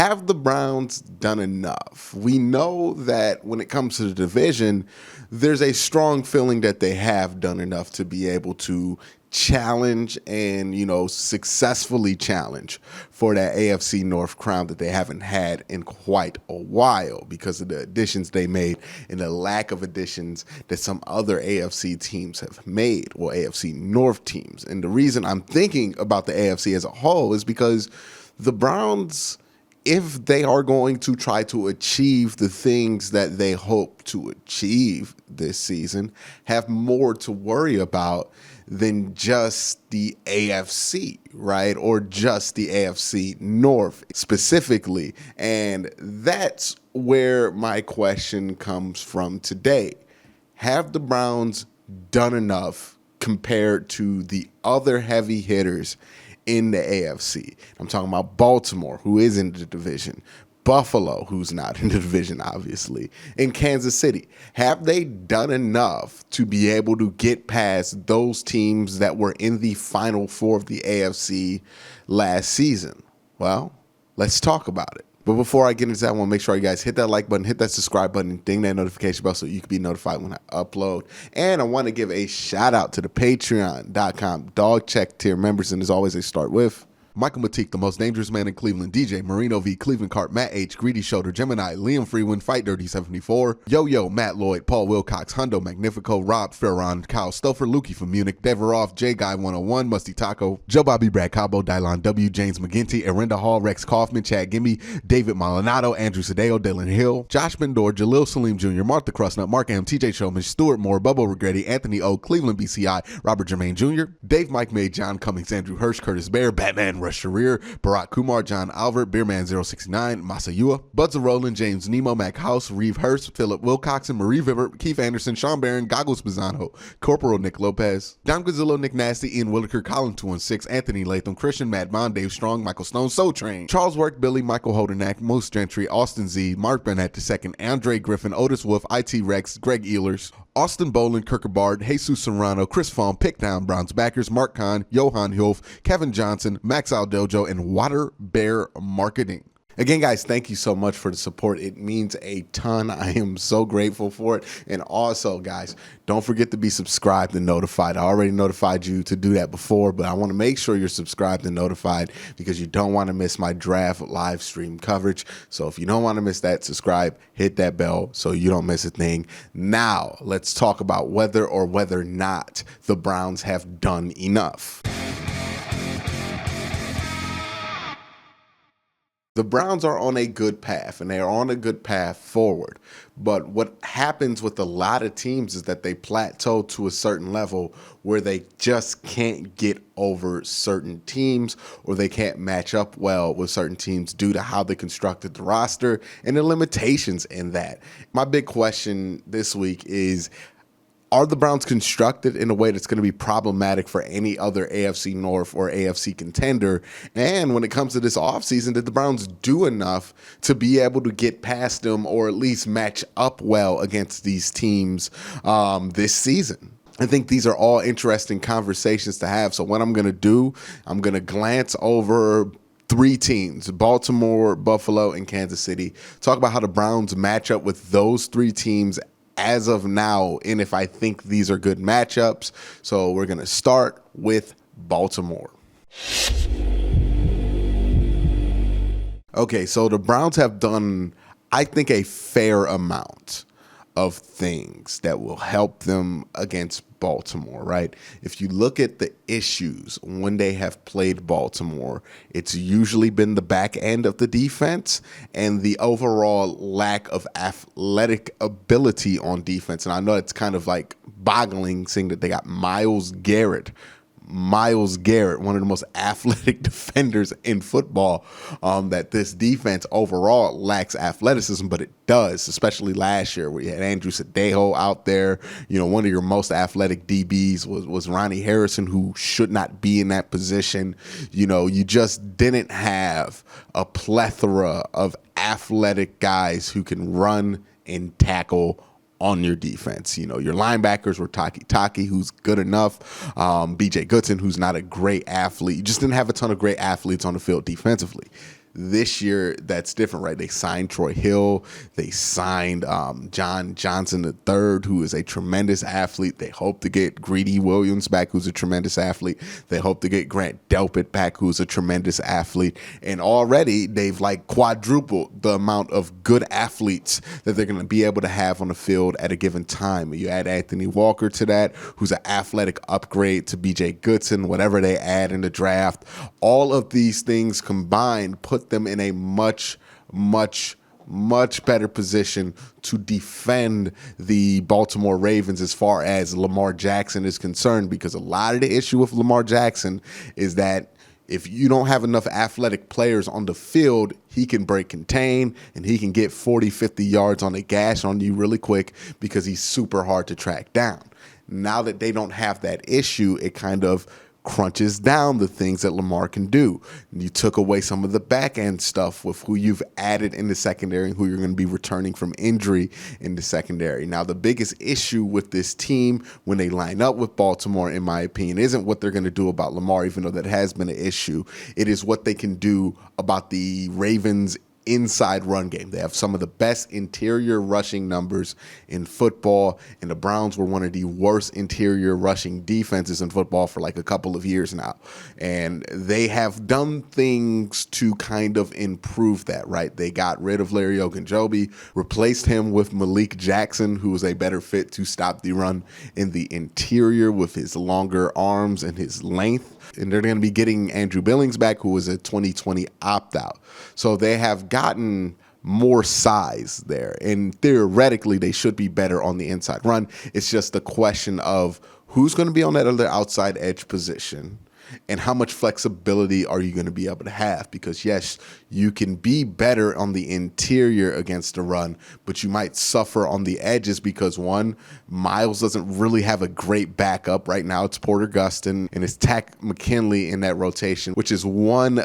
have the Browns done enough? We know that when it comes to the division, there's a strong feeling that they have done enough to be able to challenge and, successfully challenge for that AFC North crown that they haven't had in quite a while because of the additions they made and the lack of additions that some other AFC teams have made, or AFC North teams. And the reason I'm thinking about the AFC as a whole is because the Browns, if they are going to try to achieve the things that they hope to achieve this season, have more to worry about than just the AFC, right? Or just the AFC North specifically. And that's where my question comes from today. Have the Browns done enough compared to the other heavy hitters in the AFC? I'm talking about Baltimore, who is in the division, Buffalo, who's not in the division, obviously, and Kansas City. Have they done enough to be able to get past those teams that were in the Final Four of the AFC last season? Well, let's talk about it. But before I get into that, I want to make sure you guys hit that like button, hit that subscribe button, and ding that notification bell so you can be notified when I upload. And I want to give a shout out to the patreon.com dog check tier members. And as always, they start with Michael Matique, the most dangerous man in Cleveland, DJ, Marino V, Cleveland Cart, Matt H, Greedy Shoulder, Gemini, Liam Freeman, Fight Dirty 74, Yo-Yo, Matt Lloyd, Paul Wilcox, Hundo, Magnifico, Rob Ferron, Kyle Stouffer, Lukey from Munich, Deveroff, J Guy 101, Musty Taco, Joe Bobby, Brad Cabo, Dylon W, James McGinty, Erinda Hall, Rex Kaufman, Chad Gimme, David Maldonado, Andrew Sadeo, Dylan Hill, Josh Bendor, Jalil Salim Jr., Martha Crustnut, Mark M, TJ Showman, Stuart Moore, Bubbo Regretti, Anthony O, Cleveland BCI, Robert Jermaine Jr., Dave Mike May, John Cummings, Andrew Hirsch, Curtis Bear, Batman Rush Sharir, Barack Kumar, John Albert, Beerman 069, Masayua, Buds of Roland, James Nemo, Mac House, Reeve Hurst, Philip Wilcoxon, Marie Vivert, Keith Anderson, Sean Barron, Goggles Bizano, Corporal Nick Lopez, Don Godzillo, Nick Nasty, Ian Williker, Colin 216, Anthony Latham, Christian Matt Bond, Dave Strong, Michael Stone, Soul Train, Charles Work, Billy, Michael Holdenack, Moose Gentry, Austin Z, Mark Burnett II, Andre Griffin, Otis Wolf, IT Rex, Greg Ehlers, Austin Boland, Kirkabard, Jesus Serrano, Chris Fawn, Pickdown, Browns Backers, Mark Kahn, Johan Hilf, Kevin Johnson, Max Aldojo, and Water Bear Marketing. Again, guys, thank you so much for the support. It means a ton. I am so grateful for it. And also, guys, don't forget to be subscribed and notified. I already notified you to do that before, but I want to make sure you're subscribed and notified because you don't want to miss my draft live stream coverage. So if you don't want to miss that, subscribe, hit that bell so you don't miss a thing. Now, let's talk about whether or whether not the Browns have done enough. The Browns are on a good path, and they are on a good path forward. But what happens with a lot of teams is that they plateau to a certain level where they just can't get over certain teams, or they can't match up well with certain teams due to how they constructed the roster and the limitations in that. My big question this week is, are the Browns constructed in a way that's going to be problematic for any other AFC North or AFC contender? And when it comes to this offseason, did the Browns do enough to be able to get past them or at least match up well against these teams this season? I think these are all interesting conversations to have. So what I'm going to do, I'm going to glance over three teams, Baltimore, Buffalo, and Kansas City. Talk about how the Browns match up with those three teams as of now, and if I think these are good matchups. So we're going to start with Baltimore. Okay, so the Browns have done, I think, a fair amount of things that will help them against Baltimore, right? If you look at the issues when they have played Baltimore, it's usually been the back end of the defense and the overall lack of athletic ability on defense. And I know it's kind of like boggling seeing that they got Myles Garrett, one of the most athletic defenders in football, that this defense overall lacks athleticism, but it does, especially last year where you had Andrew Sadeo out there. One of your most athletic DBs was Ronnie Harrison, who should not be in that position. You just didn't have a plethora of athletic guys who can run and tackle on your defense. Your linebackers were Taki, who's good enough, BJ Goodson, who's not a great athlete. You just didn't have a ton of great athletes on the field defensively. this year that's different, right? They signed Troy Hill. They signed John Johnson III, who is a tremendous athlete. They hope to get Greedy Williams back, who's a tremendous athlete. They hope to get Grant Delpit back, who's a tremendous athlete. And already they've like quadrupled the amount of good athletes that they're going to be able to have on the field at a given time. You add Anthony Walker to that, who's an athletic upgrade to BJ Goodson, whatever they add in the draft. All of these things combined put them in a much better position to defend the Baltimore Ravens as far as Lamar Jackson is concerned, because a lot of the issue with Lamar Jackson is that if you don't have enough athletic players on the field, he can break contain and he can get 40, 50 yards on the gash on you really quick because he's super hard to track down. Now that they don't have that issue, it kind of crunches down the things that Lamar can do. You took away some of the back end stuff with who you've added in the secondary and who you're going to be returning from injury in the secondary. Now, the biggest issue with this team when they line up with Baltimore, in my opinion, isn't what they're going to do about Lamar, even though that has been an issue. It is what they can do about the Ravens' inside run game. They have some of the best interior rushing numbers in football, and the Browns were one of the worst interior rushing defenses in football for like a couple of years now. And they have done things to kind of improve that, right? They got rid of Larry Ogunjobi, replaced him with Malik Jackson, who was a better fit to stop the run in the interior with his longer arms and his length. And they're going to be getting Andrew Billings back, who was a 2020 opt-out. So they have gotten more size there. And theoretically, they should be better on the inside run. It's just a question of who's going to be on that other outside edge position and how much flexibility are you going to be able to have? Because, yes, you can be better on the interior against the run, but you might suffer on the edges because, one, Miles doesn't really have a great backup. Right now it's Porter Gustin and it's Takk McKinley in that rotation, which is one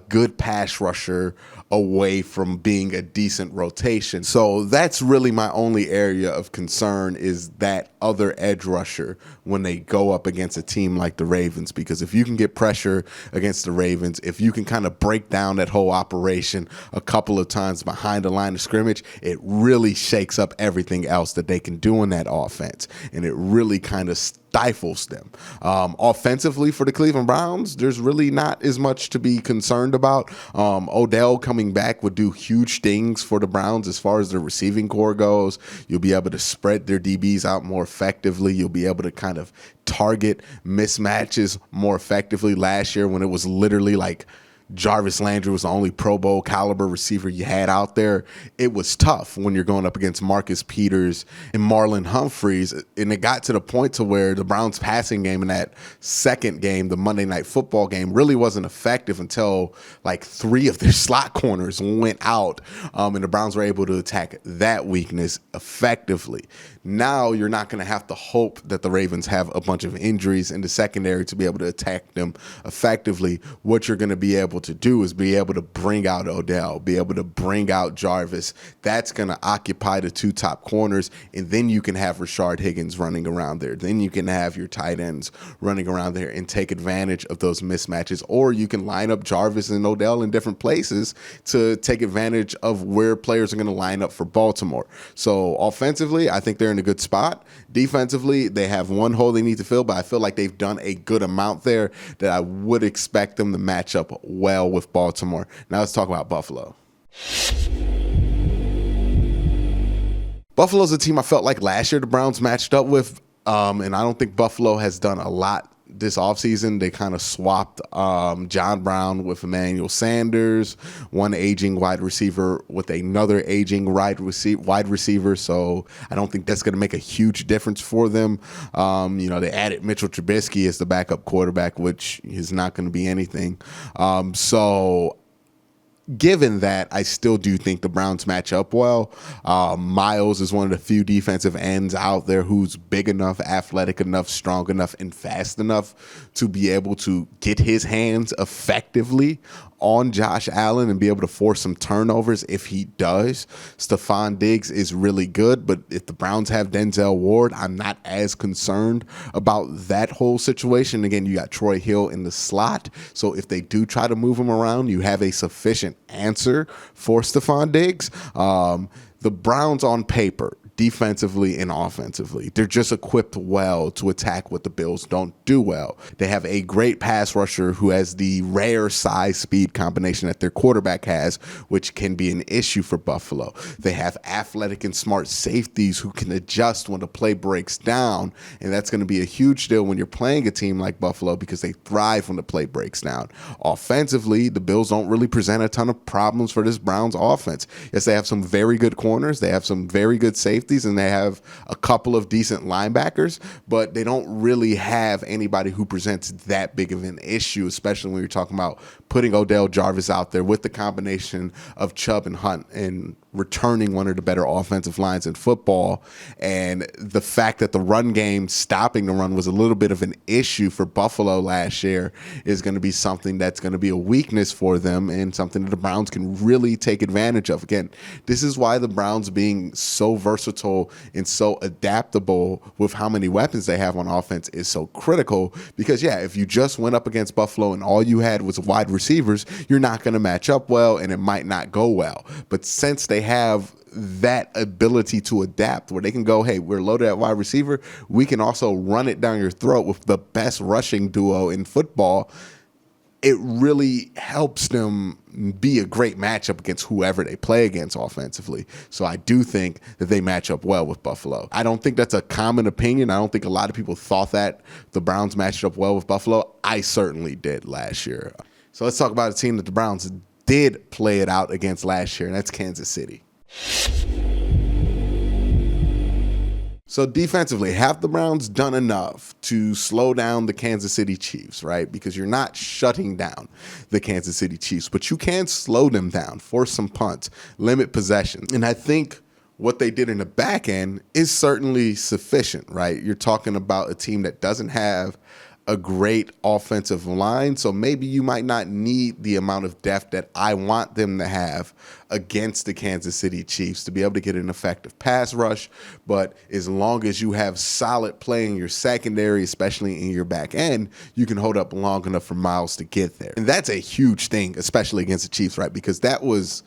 good pass rusher away from being a decent rotation. So that's really my only area of concern, is that other edge rusher when they go up against a team like the Ravens. Because if you can get pressure against the Ravens, if you can kind of break down that whole operation a couple of times behind the line of scrimmage, it really shakes up everything else that they can do in that offense. And it really kind of stifles them. Offensively for the Cleveland Browns, there's really not as much to be concerned about. Odell coming back would do huge things for the Browns as far as the receiving core goes. You'll be able to spread their DBs out more effectively. You'll be able to kind of target mismatches more effectively. Last year, when it was literally like Jarvis Landry was the only Pro Bowl caliber receiver you had out there, it was tough when you're going up against Marcus Peters and Marlon Humphreys. And it got to the point to where the Browns passing game in that second game, the Monday Night Football game, really wasn't effective until like 3 of their slot corners went out. And the Browns were able to attack that weakness effectively. Now you're not going to have to hope that the Ravens have a bunch of injuries in the secondary to be able to attack them effectively. What you're going to be able to do is be able to bring out Odell, be able to bring out Jarvis. That's going to occupy the 2 top corners, and then you can have Rashard Higgins running around there. Then you can have your tight ends running around there and take advantage of those mismatches. Or you can line up Jarvis and Odell in different places to take advantage of where players are going to line up for Baltimore. So offensively, I think they're in a good spot. Defensively, they have one hole they need to fill, but I feel like they've done a good amount there that I would expect them to match up well with Baltimore. Now let's talk about Buffalo. Buffalo's a team I felt like last year the Browns matched up with, and I don't think Buffalo has done a lot this offseason. They kind of swapped John Brown with Emmanuel Sanders, one aging wide receiver with another aging wide receiver. So I don't think that's going to make a huge difference for them. They added Mitchell Trubisky as the backup quarterback, which is not going to be anything. So given that, I still do think the Browns match up well. Miles is one of the few defensive ends out there who's big enough, athletic enough, strong enough, and fast enough to be able to get his hands effectively on Josh Allen and be able to force some turnovers if he does. Stephon Diggs is really good, but if the Browns have Denzel Ward, I'm not as concerned about that whole situation. Again, you got Troy Hill in the slot, so if they do try to move him around, you have a sufficient sufficient answer for Stephon Diggs. The Browns on paper, defensively and offensively, they're just equipped well to attack what the Bills don't do well. They have a great pass rusher who has the rare size speed combination that their quarterback has, which can be an issue for Buffalo. They have athletic and smart safeties who can adjust when the play breaks down, and that's going to be a huge deal when you're playing a team like Buffalo because they thrive when the play breaks down. Offensively, the Bills don't really present a ton of problems for this Browns offense. Yes, they have some very good corners, they have some very good safeties, and they have a couple of decent linebackers, but they don't really have anybody who presents that big of an issue, especially when you're talking about putting Odell Jarvis out there with the combination of Chubb and Hunt and returning one of the better offensive lines in football. And the fact that the run game, stopping the run, was a little bit of an issue for Buffalo last year is going to be something that's going to be a weakness for them and something that the Browns can really take advantage of. Again, this is why the Browns being so versatile and so adaptable with how many weapons they have on offense is so critical, because if you just went up against Buffalo and all you had was wide receivers, you're not going to match up well and it might not go well. But since they have that ability to adapt where they can go, hey, we're loaded at wide receiver, we can also run it down your throat with the best rushing duo in football, it really helps them be a great matchup against whoever they play against offensively. So I do think that they match up well with Buffalo. I don't think that's a common opinion. I don't think a lot of people thought that the Browns matched up well with Buffalo. I certainly did last year. So let's talk about a team that the Browns did play it out against last year, and that's Kansas City. So defensively, have the Browns done enough to slow down the Kansas City Chiefs, right? Because you're not shutting down the Kansas City Chiefs, but you can slow them down, force some punts, limit possession. And I think what they did in the back end is certainly sufficient, right? You're talking about a team that doesn't have a great offensive line, so maybe you might not need the amount of depth that I want them to have against the Kansas City Chiefs to be able to get an effective pass rush. But as long as you have solid play in your secondary, especially in your back end, you can hold up long enough for Miles to get there. And that's a huge thing, especially against the Chiefs, right? Because that was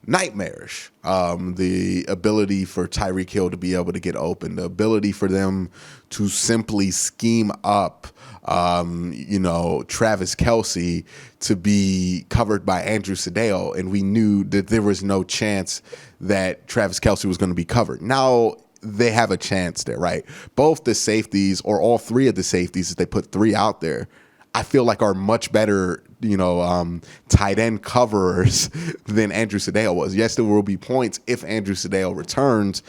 nightmarish. The ability for Tyreek Hill to be able to get open, the ability for them to simply scheme up Travis Kelce to be covered by Andrew Sedale, and we knew that there was no chance that Travis Kelce was going to be covered. Now they have a chance there, right? Both the safeties, or all three of the safeties, if they put three out there, I feel like are much better, tight end coverers than Andrew Sedale was. Yes, there will be points if Andrew Sedale returns.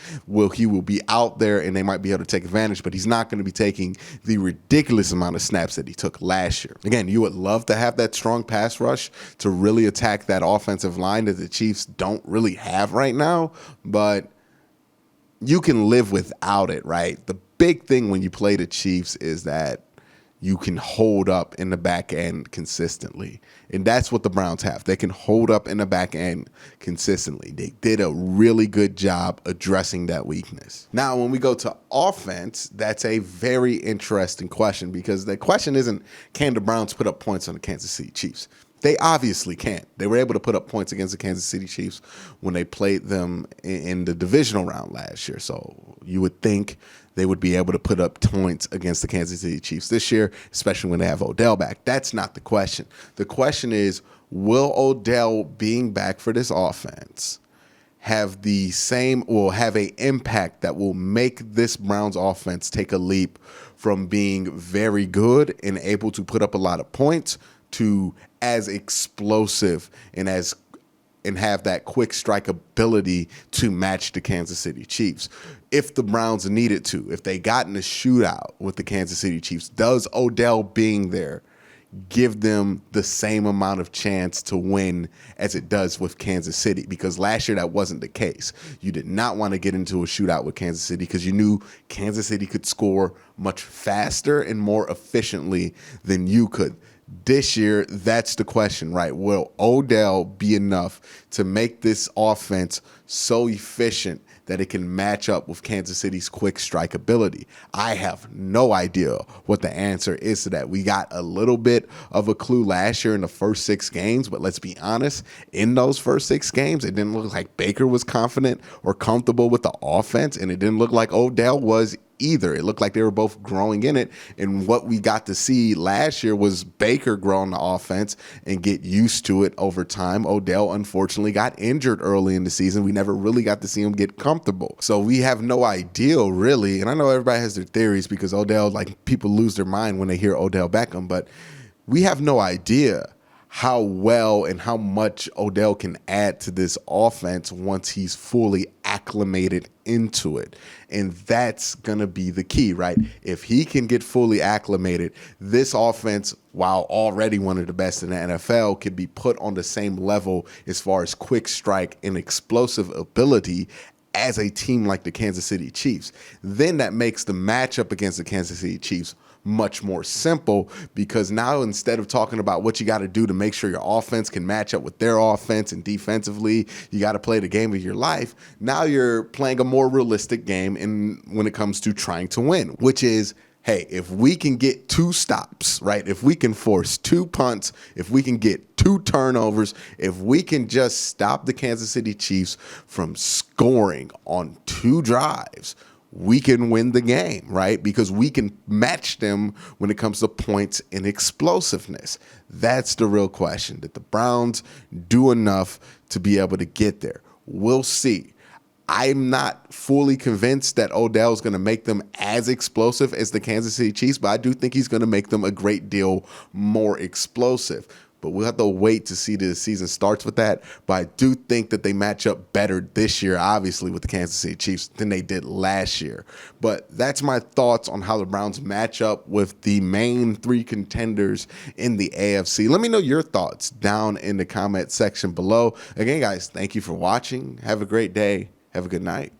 He will be out there and they might be able to take advantage, but he's not going to be taking the ridiculous amount of snaps that he took last year. Again, you would love to have that strong pass rush to really attack that offensive line that the Chiefs don't really have right now, but you can live without it, right? The big thing when you play the Chiefs is that you can hold up in the back end consistently. And that's what the Browns have. They can hold up in the back end consistently. They did a really good job addressing that weakness. Now, when we go to offense, that's a very interesting question, because the question isn't, can the Browns put up points on the Kansas City Chiefs? They obviously can't. They were able to put up points against the Kansas City Chiefs when they played them in the divisional round last year. So you would think they would be able to put up points against the Kansas City Chiefs this year, especially when they have Odell back. That's not the question. The question is, will Odell being back for this offense have the same, or have an impact that will make this Browns offense take a leap from being very good and able to put up a lot of points to as explosive and have that quick strike ability to match the Kansas City Chiefs? If the Browns needed to, if they got in a shootout with the Kansas City Chiefs, does Odell being there give them the same amount of chance to win as it does with Kansas City? Because last year that wasn't the case. You did not want to get into a shootout with Kansas City because you knew Kansas City could score much faster and more efficiently than you could. This year, that's the question, right? Will Odell be enough to make this offense so efficient that it can match up with Kansas City's quick strike ability? I have no idea what the answer is to that. We got a little bit of a clue last year in the first 6 games, but let's be honest, in those first 6 games, it didn't look like Baker was confident or comfortable with the offense, and it didn't look like Odell was either. It looked like they were both growing in it. And what we got to see last year was Baker grow on the offense and get used to it over time. Odell, unfortunately, got injured early in the season. We never really got to see him get comfortable. So we have no idea, really. And I know everybody has their theories because Odell, like, people lose their mind when they hear Odell Beckham, but we have no idea how well and how much Odell can add to this offense once he's fully acclimated into it. And that's going to be the key, right? If he can get fully acclimated, this offense, while already one of the best in the NFL, can be put on the same level as far as quick strike and explosive ability as a team like the Kansas City Chiefs. Then that makes the matchup against the Kansas City Chiefs much more simple, because now instead of talking about what you got to do to make sure your offense can match up with their offense and defensively, you got to play the game of your life. Now you're playing a more realistic game when it comes to trying to win, which is, hey, if we can get 2 stops, right? If we can force 2 punts, if we can get 2 turnovers, if we can just stop the Kansas City Chiefs from scoring on 2 drives, we can win the game, right? Because we can match them when it comes to points and explosiveness. That's the real question. Did the Browns do enough to be able to get there? We'll see. I'm not fully convinced that Odell is going to make them as explosive as the Kansas City Chiefs, but I do think he's going to make them a great deal more explosive. But we'll have to wait to see the season starts with that. But I do think that they match up better this year, obviously, with the Kansas City Chiefs than they did last year. But that's my thoughts on how the Browns match up with the main 3 contenders in the AFC. Let me know your thoughts down in the comment section below. Again, guys, thank you for watching. Have a great day. Have a good night.